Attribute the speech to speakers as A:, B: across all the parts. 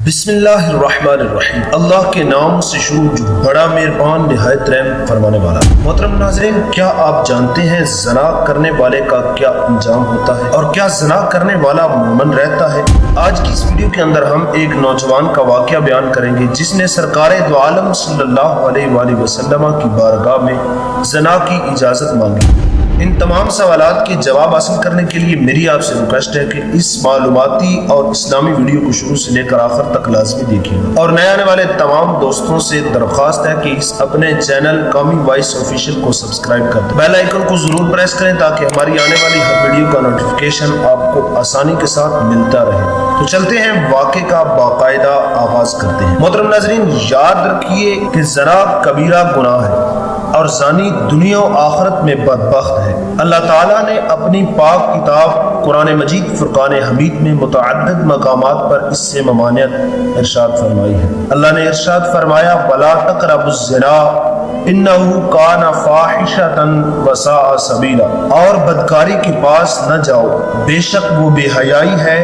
A: بسم اللہ الرحمن الرحیم، اللہ کے نام سے شروع جو بڑا مہربان نہایت رحم فرمانے والا۔ محترم ناظرین، کیا آپ جانتے ہیں زنا کرنے والے کا کیا انجام ہوتا ہے اور کیا زنا کرنے والا مومن رہتا ہے؟ آج کی اس ویڈیو کے اندر ہم ایک نوجوان کا واقعہ بیان کریں گے جس نے سرکار دو عالم صلی اللہ علیہ وآلہ وسلم کی بارگاہ میں زنا کی اجازت مانگی۔ ان تمام سوالات کے جواب حاصل کرنے کے لیے میری آپ سے ریکویسٹ ہے کہ اس معلوماتی اور اسلامی ویڈیو کو شروع سے لے کر آخر تک لازمی دیکھیں، اور نئے آنے والے تمام دوستوں سے درخواست ہے کہ اس اپنے چینل قومی وائس آفیشیل کو سبسکرائب کر دیں، بیل آئیکن کو ضرور پریس کریں تاکہ ہماری آنے والی ہر ویڈیو کا نوٹیفیکیشن آپ کو آسانی کے ساتھ ملتا رہے۔ تو چلتے ہیں واقعے کا باقاعدہ آغاز کرتے ہیں۔ محترم ناظرین، یاد رکھیے کہ زنا کبیرہ گناہ ہے اور زانی دنیا و آخرت میں بدبخت ہے۔ اللہ تعالیٰ نے اپنی پاک کتاب قرآن مجید فرقان حمید میں متعدد مقامات پر اس سے ممانعت ارشاد فرمائی ہے۔ اللہ نے ارشاد فرمایا وَلَا تَقْرَبُوا الزِّنَا إِنَّهُ كَانَ فَاحِشَةً وَسَاءَ سَبِيلًا، اور بدکاری کے پاس نہ جاؤ، بے شک وہ بے حیائی ہے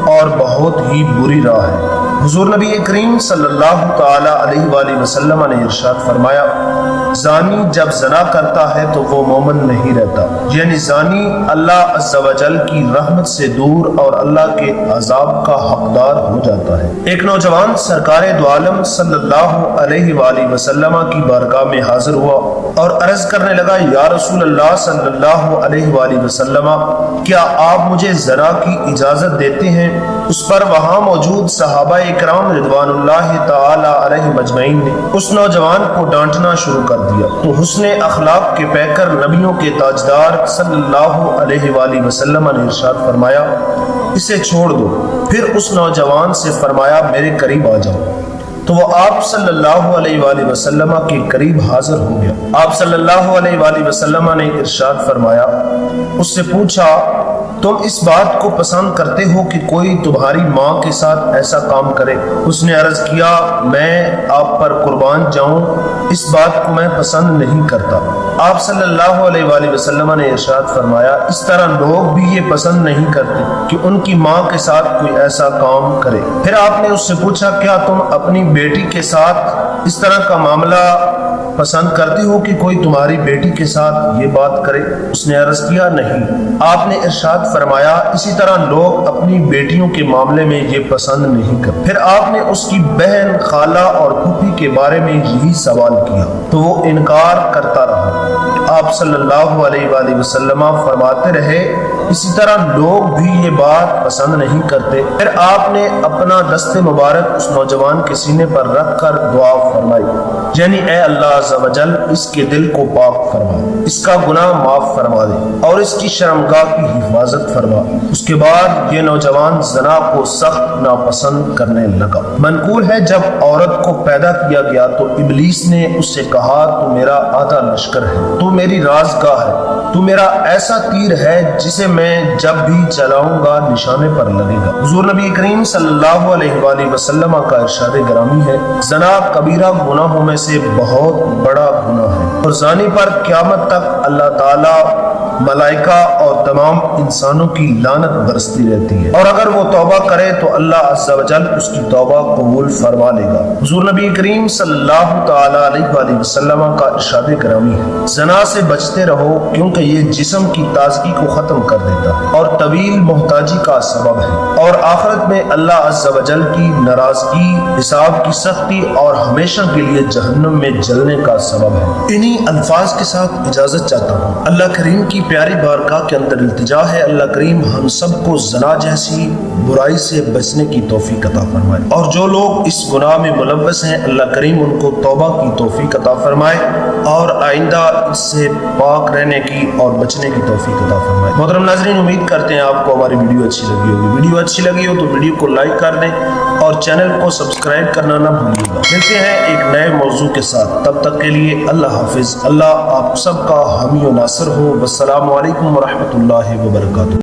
A: اور بہت ہی بری راہ ہے۔ حضور نبی کریم صلی اللہ تعالی علیہ وآلہ وسلم نے ارشاد فرمایا زانی جب زنا کرتا ہے تو وہ مومن نہیں رہتا، یعنی زانی اللہ عز و جل کی رحمت سے دور اور اللہ کے عذاب کا حقدار ہو جاتا ہے۔ ایک نوجوان سرکار دو عالم صلی اللہ علیہ وآلہ وسلم کی بارگاہ میں حاضر ہوا اور عرض کرنے لگا یا رسول اللہ صلی اللہ علیہ وآلہ وسلم، کیا آپ مجھے زنا کی اجازت دیتے ہیں؟ اس پر وہاں موجود صحابہ اکرام رضوان اللہ تعالی علیہ مجمعین نے اس نوجوان کو ڈانٹنا شروع کر دیا تو حسن اخلاق کے پیکر نبیوں کے تاجدار صلی اللہ علیہ وآلہ وسلم نے ارشاد فرمایا اسے چھوڑ دو۔ پھر اس نوجوان سے فرمایا میرے قریب آ جاؤ، تو وہ آپ صلی اللہ علیہ وآلہ وسلم کے قریب حاضر ہو گیا۔ آپ صلی اللہ علیہ وآلہ وسلم نے ارشاد فرمایا، اس سے پوچھا تم اس بات کو پسند کرتے ہو کہ کوئی تمہاری ماں کے ساتھ ایسا کام کرے؟ اس نے عرض کیا میں آپ پر قربان جاؤں، اس بات کو میں پسند نہیں کرتا۔ آپ صلی اللہ علیہ وآلہ وسلم نے ارشاد فرمایا اس طرح لوگ بھی یہ پسند نہیں کرتے کہ ان کی ماں کے ساتھ کوئی ایسا کام کرے۔ پھر آپ نے اس سے پوچھا کیا تم اپنی بیٹی کے ساتھ اس طرح کا معاملہ پسند کرتی ہو کہ کوئی تمہاری بیٹی کے ساتھ یہ بات کرے؟ اس نے عرض کیا نہیں۔ آپ نے ارشاد فرمایا اسی طرح لوگ اپنی بیٹیوں کے معاملے میں یہ پسند نہیں کرتے۔ پھر آپ نے اس کی بہن، خالہ اور پھوپھی کے بارے میں یہی سوال کیا تو وہ انکار کرتا رہا۔ آپ صلی اللہ علیہ وآلہ وسلم فرماتے رہے اسی طرح لوگ بھی یہ بات پسند نہیں کرتے۔ پھر آپ نے اپنا دست مبارک اس نوجوان کے سینے پر رکھ کر دعا فرمائی، یعنی اے اللہ عز و جل اس کے دل کو پاک فرما، اس کا گناہ معاف فرما دے اور اس کی شرمگاہ کی حفاظت فرما۔ اس کے بعد یہ نوجوان زنا کو سخت ناپسند کرنے لگا۔ منقول ہے جب عورت کو پیدا کیا گیا تو ابلیس نے اس سے کہا تو میرا آدھا لشکر ہے، تو میری رازگاہ ہے، تو میرا ایسا تیر ہے جسے میں جب بھی چلاؤں گا نشانے پر لگے گا۔ حضور نبی کریم صلی اللہ علیہ وآلہ وسلم کا ارشاد گرامی ہے زنا کبیرہ گناہوں میں سے بہت بڑا گناہ ہے اور زانی پر قیامت تک اللہ تعالی، ملائکہ اور تمام انسانوں کی لعنت برستی رہتی ہے، اور اگر وہ توبہ کرے تو اللہ عز و جل اس کی توبہ قبول فرما لے گا۔ حضور نبی کریم صلی اللہ تعالی علیہ وآلہ وسلم کا ارشاد گرامی ہے زنا سے بچتے رہو کیونکہ یہ جسم کی تازگی کو ختم کر دیتا ہے اور طویل محتاجی کا سبب ہے، اور آخرت میں اللہ عز و جل کی ناراضگی، حساب کی سختی اور ہمیشہ کے لیے جہنم میں جلنے کا سبب ہے۔ انہی الفاظ کے ساتھ اجازت چاہتا ہوں۔ اللہ کریم کی پیاری بارگاہ کے اندر التجا ہے اللہ کریم ہم سب کو زنا جیسی برائی سے بچنے کی توفیق عطا فرمائے، اور جو لوگ اس گناہ میں ملوث ہیں اللہ کریم ان کو توبہ کی توفیق عطا فرمائے اور آئندہ اس سے پاک رہنے کی اور بچنے کی توفیق عطا فرمائے۔ محترم ناظرین، امید کرتے ہیں آپ کو ہماری ویڈیو اچھی لگی ہوگی۔ ویڈیو اچھی لگی ہو تو ویڈیو کو لائک کر دیں اور چینل کو سبسکرائب کرنا نہ بھولیے گا۔ ملتے ہیں ایک نئے موضوع کے ساتھ، تب تک کے لیے اللہ حافظ۔ اللہ آپ سب کا حامی و ناصر ہو۔ والسلام علیکم ورحمۃ اللہ وبرکاتہ۔